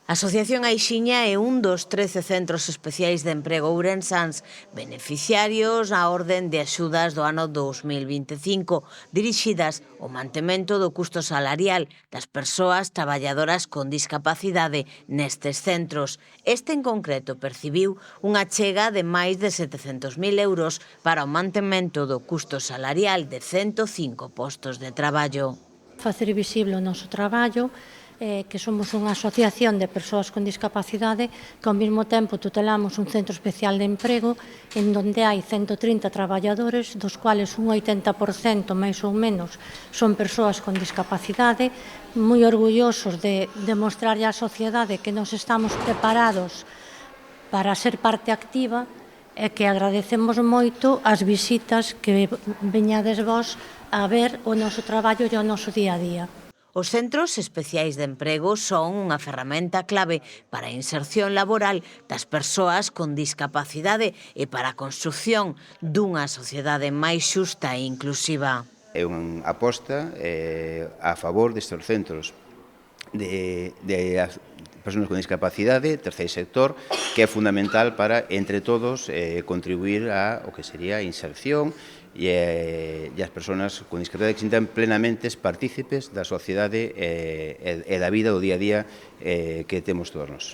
A Asociación Aixiña é un dos 13 centros especiais de emprego ourensáns beneficiarios na orden de axudas do ano 2025, dirixidas ao mantemento do custo salarial das persoas traballadoras con discapacidade nestes centros. Este en concreto percibiu unha chega de máis de 700.000 euros para o mantemento do custo salarial de 105 postos de traballo. Facer visible o noso traballo, que somos unha asociación de persoas con discapacidade que ao mesmo tempo tutelamos un centro especial de emprego en donde hai 130 traballadores, dos cuales un 80% máis ou menos son persoas con discapacidade, moi orgullosos de demostrarlle á sociedade que nos estamos preparados para ser parte activa e que agradecemos moito as visitas que veñades vós a ver o noso traballo e o noso día a día. Os centros especiais de emprego son unha ferramenta clave para a inserción laboral das persoas con discapacidade e para a construción dunha sociedade máis xusta e inclusiva. É unha aposta a favor destes centros de persoas con discapacidade, terceiro sector, que é fundamental para, entre todos, contribuir a o que sería a inserción e as persoas con discapacidade que se sintan plenamente partícipes da sociedade e da vida do día a día que temos todos nós.